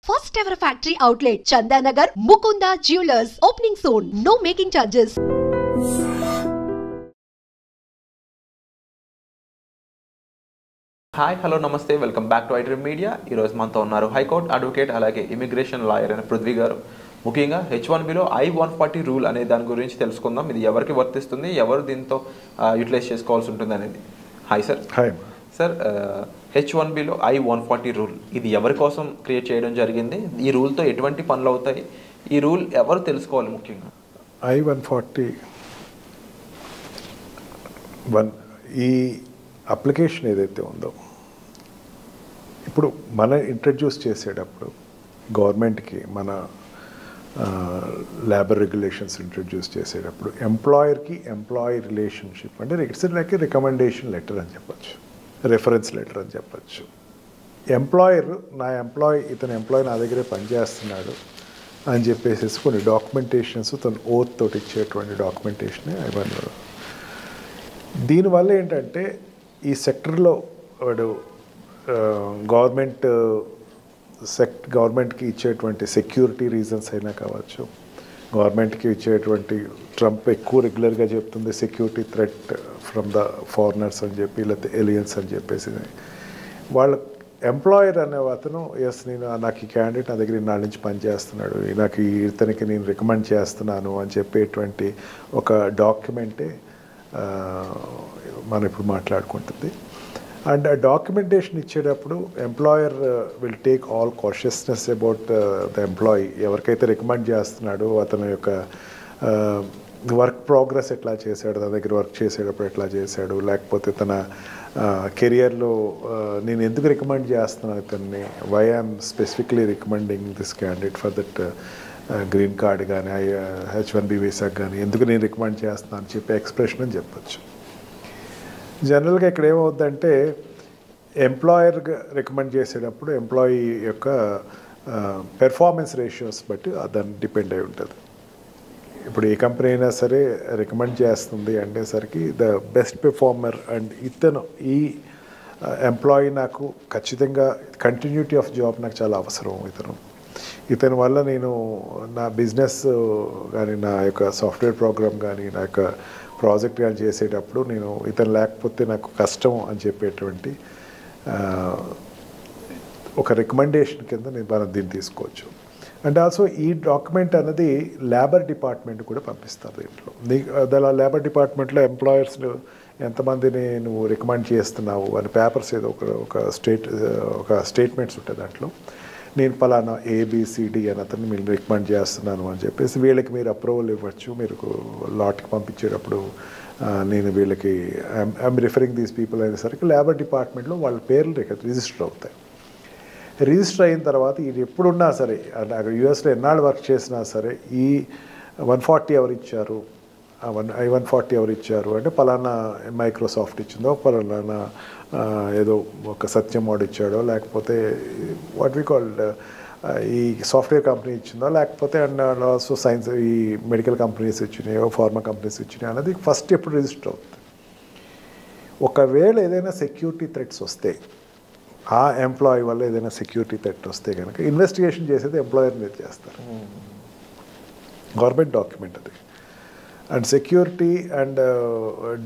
First ever factory outlet, Chandanagar, Mukunda Jewelers. Opening soon. No making charges. Hi hello namaste welcome back to iDream media. ఈరోజు మనతో ఉన్నారు high court advocate అలాగే immigration lawyer అయిన పృథ్వీ గారు. ముఖ్యంగా H1Bలో I-140 rule అనే దాని గురించి తెలుసుకుందాం. ఇది ఎవరికి వర్తిస్తుంది, ఎవరు దీంతో యూటిలైజ్ చేసుకోవాల్సి ఉంటుంది అనేది. Hi sir. హాయ్ సార్, H1Bలో I-140 రూల్ ఇది ఎవరి కోసం క్రియేట్ చేయడం జరిగింది? ఈ రూల్తో ఎటువంటి పనులు అవుతాయి? ఈ రూల్ ఎవరు తెలుసుకోవాలి ముఖ్యంగా? I-140 ఈ అప్లికేషన్ ఏదైతే ఉందో ఇప్పుడు మనం ఇంట్రడ్యూస్ చేసేటప్పుడు గవర్నమెంట్కి మన లేబర్ రెగ్యులేషన్స్ ఇంట్రడ్యూస్ చేసేటప్పుడు ఎంప్లాయర్కి ఎంప్లాయీ రిలేషన్షిప్ అంటే ఇట్స్ లైక్ రికమెండేషన్ లెటర్ అని చెప్పచ్చు, రెఫరెన్స్ లెటర్ అని చెప్పచ్చు. ఎంప్లాయర్ ఇతని ఎంప్లాయీ నా దగ్గరే పనిచేస్తున్నాడు అని చెప్పేసి కొన్ని డాక్యుమెంటేషన్స్ తను ఓత్ తోటి ఇచ్చేటువంటి డాక్యుమెంటేషన్ I-140. దీనివల్ల ఏంటంటే ఈ సెక్టర్లో వాడు గవర్నమెంట్కి ఇచ్చేటువంటి సెక్యూరిటీ రీజన్స్ అయినా కావచ్చు, గవర్నమెంట్కి ఇచ్చేటువంటి ట్రంప్ ఎక్కువ రెగ్యులర్గా చెప్తుంది security threat from the foreigners అని చెప్పి, లేకపోతే ఎలియన్స్ అని చెప్పేసి వాళ్ళ ఎంప్లాయర్ అనే అతను నాకు ఈ క్యాండిడేట్ నా దగ్గర నాళ్ళ నుంచి పనిచేస్తున్నాడు, నాకు ఇతనికి నేను రికమెండ్ చేస్తున్నాను అని చెప్పేటువంటి ఒక డాక్యుమెంటే మనం ఇప్పుడు మాట్లాడుకుంటుంది. అండ్ ఆ డాక్యుమెంటేషన్ ఇచ్చేటప్పుడు employer will take all కాషియస్నెస్ about the employee. ఎవరికైతే రికమెండ్ చేస్తున్నాడో అతని యొక్క వర్క్ ప్రోగ్రెస్ ఎట్లా చేశాడు, తన దగ్గర వర్క్ చేసేటప్పుడు ఎట్లా చేశాడు, లేకపోతే తన కెరియర్లో నేను ఎందుకు రికమెండ్ చేస్తున్నాను ఇతన్ని, why I'm specifically recommending this candidate for that green card కానీ H1B వీసాకి కానీ ఎందుకు నేను రికమెండ్ చేస్తున్నాను అని చెప్పి ఎక్స్ప్రెషన్ అని చెప్పచ్చు. జనరల్గా ఇక్కడ ఏమవుద్దంటే ఎంప్లాయర్ రికమెండ్ చేసేటప్పుడు ఎంప్లాయీ యొక్క పెర్ఫార్మెన్స్ రేషియోస్ బట్టి దాన్ని డిపెండ్ అయి ఉంటుంది. ఇప్పుడు ఏ కంపెనీ అయినా సరే రికమెండ్ చేస్తుంది అనేసరికి ద బెస్ట్ పెర్ఫార్మర్ అండ్ ఇతను ఈ ఎంప్లాయీ నాకు ఖచ్చితంగా కంటిన్యూటీ ఆఫ్ జాబ్ నాకు చాలా అవసరం. ఇతని వల్ల నేను నా బిజినెస్ కానీ నా యొక్క సాఫ్ట్వేర్ ప్రోగ్రామ్ కానీ నా యొక్క ప్రాజెక్ట్ కానీ చేసేటప్పుడు నేను ఇతను లేకపోతే నాకు కష్టం అని చెప్పేటువంటి ఒక రికమెండేషన్ కింద మనం దీన్ని తీసుకోవచ్చు. అండ్ ఆల్సో ఈ డాక్యుమెంట్ అనేది లేబర్ డిపార్ట్మెంట్ కూడా పంపిస్తారు. దీంట్లో లేబర్ డిపార్ట్మెంట్లో ఎంప్లాయర్స్ ఎంతమందిని నువ్వు రికమెండ్ చేస్తున్నావు అని పేపర్స్ ఏదో ఒక స్టేట్మెంట్స్ ఉంటాయి. దాంట్లో నేను పలానా ABCD అని అతన్ని మీరు రికమెండ్ చేస్తున్నాను అని చెప్పేసి వీళ్ళకి మీరు అప్రూవల్ ఇవ్వచ్చు. మీరు లాట్కి పంపించేటప్పుడు నేను వీళ్ళకి ఐఎమ్ రిఫరింగ్ దీస్ పీపుల్ అనేసరికి లేబర్ డిపార్ట్మెంట్లో వాళ్ళ పేర్లు రిజిస్టర్ అవుతాయి. రిజిస్టర్ అయిన తర్వాత ఇది ఎప్పుడున్నా సరే అక్కడ యూఎస్లో ఎన్నాళ్ళు వర్క్ చేసినా సరే ఈ 140 ఎవరు ఇచ్చారు, I-140 ఎవరు ఇచ్చారు అంటే పలానా మైక్రోసాఫ్ట్ ఇచ్చిందో, పలానా ఏదో ఒక సత్యం వాడు ఇచ్చాడో, లేకపోతే వాట్ వి కాల్డ్ ఈ సాఫ్ట్వేర్ కంపెనీ ఇచ్చిందో, లేకపోతే అండ్ ఆల్సో సైన్స్ ఈ మెడికల్ కంపెనీస్ ఇచ్చినాయో, ఫార్మా కంపెనీస్ ఇచ్చినాయో అనేది ఫస్ట్ ఎప్పుడు రిజిస్టర్ అవుతుంది. ఒకవేళ ఏదైనా సెక్యూరిటీ థ్రెట్స్ వస్తే, ఆ ఎంప్లాయీ వల్ల ఏదైనా సెక్యూరిటీ థ్రెట్ వస్తే కనుక ఇన్వెస్టిగేషన్ చేసేది ఎంప్లాయర్ మీద చేస్తారు. గవర్నమెంట్ డాక్యుమెంట్ అది. And security and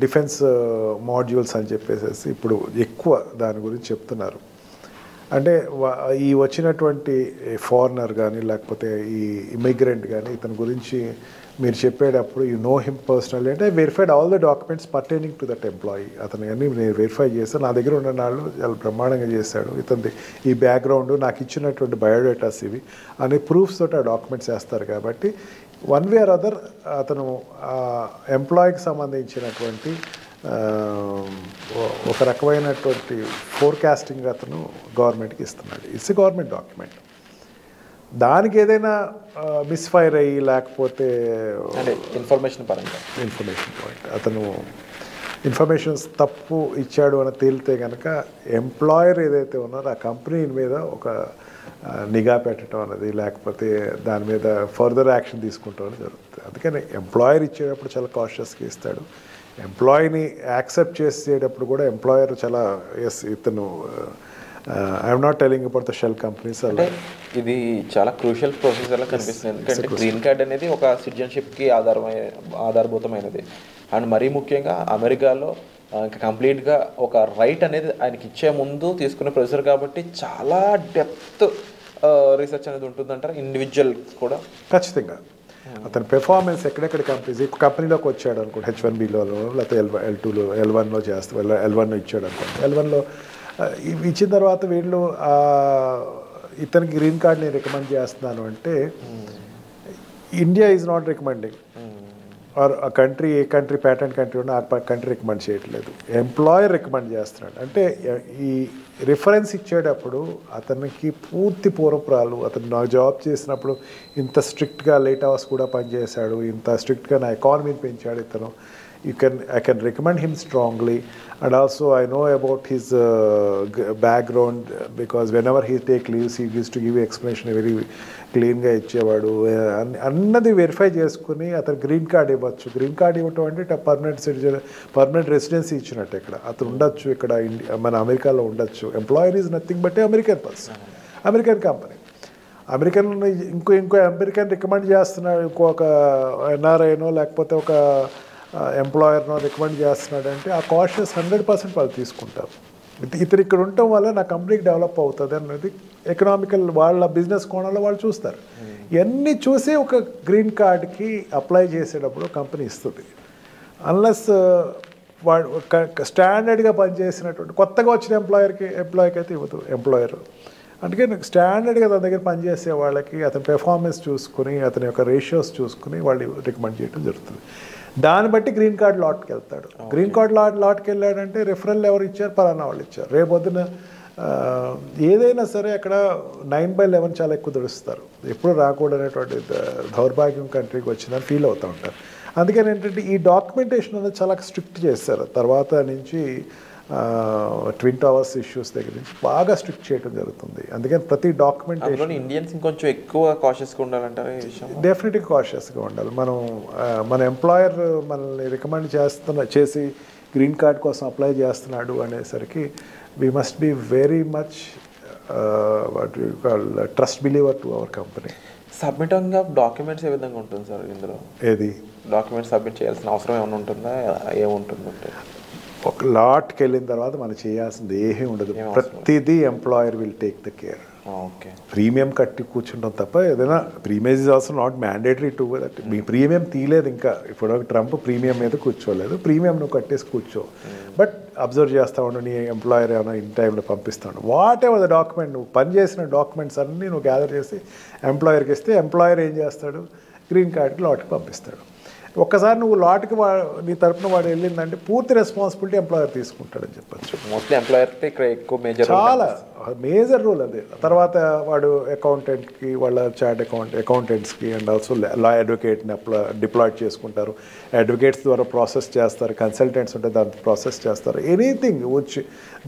defence modules అని చెప్పేసి ఇప్పుడు ఎక్కువ దాని గురించి చెప్తున్నారు. అంటే ఈ వచ్చినటువంటి ఫారినర్ కానీ లేకపోతే ఈ ఇమిగ్రెంట్ కానీ ఇతని గురించి మీరు చెప్పేటప్పుడు యూ నో హిమ్ పర్సనల్లీ అంటే verified all the documents pertaining to that employee. అతను అన్నీ నేను వెరిఫై చేస్తాను, నా దగ్గర ఉన్న నాళ్ళు చాలా బ్రహ్మాండంగా చేశాడు, ఇతని ఈ బ్యాక్గ్రౌండ్ నాకు ఇచ్చినటువంటి బయోడేటాస్ ఇవి అనే ప్రూఫ్స్ తోటి ఆ డాక్యుమెంట్స్ వేస్తారు. కాబట్టి వన్ వే ఆర్ అదర్ అతను ఎంప్లాయీకి సంబంధించినటువంటి ఒక రకమైనటువంటి ఫోర్కాస్టింగ్ అతను గవర్నమెంట్కి ఇస్తున్నాడు. It's government document. దానికి ఏదైనా మిస్ఫైర్ అయ్యి లేకపోతే ఇన్ఫర్మేషన్ పాయింట్ అతను ఇన్ఫర్మేషన్స్ తప్పు ఇచ్చాడు అని తేలితే కనుక ఎంప్లాయర్ ఏదైతే ఉన్నారో ఆ కంపెనీ మీద ఒక నిఘా పెట్టడం అనేది, లేకపోతే దాని మీద ఫర్దర్ యాక్షన్ తీసుకుంటామని జరుగుతుంది. అందుకని ఎంప్లాయర్ ఇచ్చేటప్పుడు చాలా కాషియస్గా ఇస్తాడు. ఎంప్లాయీని యాక్సెప్ట్ చేసేటప్పుడు కూడా ఎంప్లాయర్ చాలా ఇతను I'm not telling about the shell companies. అంటే ఇది చాలా క్రూషియల్ ప్రొసీజర్ లా కనిపిస్తుంది, ఎందుకంటే గ్రీన్ కార్డ్ అనేది ఒక సిటిజన్షిప్కి ఆధారభూతమైనది. అండ్ మరీ ముఖ్యంగా అమెరికాలో ఇంకా కంప్లీట్గా ఒక రైట్ అనేది ఆయనకి ఇచ్చే ముందు తీసుకునే ప్రొసీజర్ కాబట్టి చాలా డెప్త్ రీసెర్చ్ అనేది ఉంటుందంటారు ఇండివిజువల్ కూడా. ఖచ్చితంగా అతని పెర్ఫార్మెన్స్ ఎక్కడెక్కడ కంపెనీలోకి వచ్చాడు అనుకోండి, H1Bలో లేకపోతే L2లో L1లో చేస్తాడు, L1 ఇచ్చాడు అనుకోండి. L1లో ఇచ్చిన తర్వాత వీళ్ళు ఇతనికి గ్రీన్ కార్డ్ని రికమెండ్ చేస్తున్నాను అంటే India is not recommending, or ఆ కంట్రీ ఏ కంట్రీ ప్యాటర్న్ కంట్రీ ఉన్నా ఆ కంట్రీ రికమెండ్ చేయట్లేదు, ఎంప్లాయర్ రికమెండ్ చేస్తున్నాడు. అంటే ఈ రిఫరెన్స్ ఇచ్చేటప్పుడు అతనికి పూర్తి పూర్వపురాలు, అతను నాకు జాబ్ చేసినప్పుడు ఇంత స్ట్రిక్ట్గా లేట్ అవర్స్ కూడా పనిచేశాడు, ఇంత స్ట్రిక్ట్గా నా ఎకానమీని పెంచాడు ఇతను, I can recommend him strongly. And also I know about his background, because whenever he take leaves he used to give explanation very క్లీన్గా ఇచ్చేవాడు అన్నది వెరిఫై చేసుకుని అతను గ్రీన్ కార్డ్ ఇవ్వచ్చు. గ్రీన్ కార్డ్ ఇవ్వటం అంటే పర్మనెంట్ రెసిడెన్సీ ఇచ్చినట్టు. ఇక్కడ అతను ఉండొచ్చు, ఇక్కడ మన అమెరికాలో ఉండొచ్చు. Employer is nothing but American person, American company, American ఇంకో అమెరికన్ రికమెండ్ చేస్తున్నాడు, ఇంకొక ఎన్ఆర్ఐనో లేకపోతే ఒక ఎంప్లాయర్నో రికమెండ్ చేస్తున్నాడంటే ఆ కాషియస్ 100% వాళ్ళు తీసుకుంటారు. ఇతను ఇక్కడ ఉండటం వల్ల నా కంపెనీకి డెవలప్ అవుతుంది అన్నది ఎకనామికల్ వాళ్ళ బిజినెస్ కోణంలో వాళ్ళు చూస్తారు. ఇవన్నీ చూసి ఒక గ్రీన్ కార్డ్కి అప్లై చేసేటప్పుడు కంపెనీ ఇస్తుంది. అన్లెస్ వాడు స్టాండర్డ్గా పనిచేసినటువంటి కొత్తగా వచ్చిన ఎంప్లాయీకి అయితే ఇవ్వదు ఎంప్లాయర్. అందుకే స్టాండర్డ్గా తన దగ్గర పనిచేసే వాళ్ళకి అతని పెర్ఫార్మెన్స్ చూసుకుని అతని యొక్క రేషియోస్ చూసుకుని వాళ్ళు రికమెండ్ చేయడం జరుగుతుంది. దాన్ని బట్టి గ్రీన్ కార్డ్ లాట్కి వెళ్తాడు. గ్రీన్ కార్డ్ లాట్కి వెళ్ళాడంటే రెఫరల్ ఎవరు ఇచ్చారు, పలానా వాళ్ళు ఇచ్చారు. రేపొద్దున ఏదైనా సరే అక్కడ 9/11 చాలా ఎక్కువ దుడుస్తారు. ఎప్పుడు రాకూడనేటువంటి దౌర్భాగ్యం కంట్రీకి వచ్చిందని ఫీల్ అవుతూ ఉంటారు. అందుకని ఏంటంటే ఈ డాక్యుమెంటేషన్ అనేది చాలా స్ట్రిక్ట్ చేస్తారు. తర్వాత నుంచి ట్విన్ టవర్స్ ఇష్యూస్ దగ్గర నుంచి బాగా స్ట్రిక్ట్ చేయడం జరుగుతుంది. అందుకని ప్రతి డాక్యుమెంటేషన్ ఇండియన్స్ ఇంకొంచెం ఎక్కువ కాషియస్గా ఉండాలంటారు. డెఫినెట్గా కాషియస్గా ఉండాలి. మన ఎంప్లాయర్ మనల్ని రికమెండ్ చేసి గ్రీన్ కార్డ్ కోసం అప్లై చేస్తున్నాడు అనేసరికి we must be very much what you call trust believer to our company. Submitting of documents ఏ విధంగా ఉంటుంది సార్ ఇందులో? ఏది డాక్యుమెంట్స్ సబ్మిట్ చేయాల్సిన అవసరం ఏమైనా ఉంటుందా, ఏముంటుందంటే? ఒక లాట్కి వెళ్ళిన తర్వాత మనం చేయాల్సింది ఏమీ ఉండదు. ప్రతిదీ employer will take the care. Okay, premium కట్టి కూర్చుంటాం తప్ప ఏదైనా premium is also not mandatory to that. Me premium తీయలేదు ఇంకా, ఇప్పుడు ట్రంప్ ప్రీమియం మీద కూర్చోలేదు. ప్రీమియం నువ్వు కట్టేసి కూర్చో, బట్ అబ్జర్వ్ చేస్తా ఉండు నీ ఎంప్లాయర్ ఏమైనా ఇన్ టైంలో పంపిస్తాడు. వాట్ ఎవర్ ద డాక్యుమెంట్, నువ్వు పనిచేసిన డాక్యుమెంట్స్ అన్నీ నువ్వు గ్యాదర్ చేసి ఎంప్లాయర్కి ఇస్తే ఎంప్లాయర్ ఏం చేస్తాడు, గ్రీన్ కార్డ్కి లాట్కి పంపిస్తాడు. ఒక్కసారి నువ్వు లాట్కి నీ తరపున వాడు వెళ్ళిందంటే పూర్తి రెస్పాన్సిబిలిటీ ఎంప్లాయర్ తీసుకుంటాడని చెప్పచ్చు. మోస్ట్లీ ఎంప్లాయర్ ఇక్కడ ఎక్కువ చాలా మేజర్ రూల్ అది. తర్వాత వాడు అకౌంటెంట్కి, వాళ్ళ చార్ట్ అకౌంటెంట్స్కి అండ్ ఆల్సో లా అడ్వకేట్ని డిప్లాయ్ చేసుకుంటారు. అడ్వకేట్స్ ద్వారా ప్రాసెస్ చేస్తారు, కన్సల్టెంట్స్ ఉంటే దాంతో ప్రాసెస్ చేస్తారు. Anything which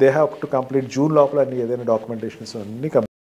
they have to complete June లోపల అన్ని ఏదైనా డాక్యుమెంటేషన్స్ అన్నీ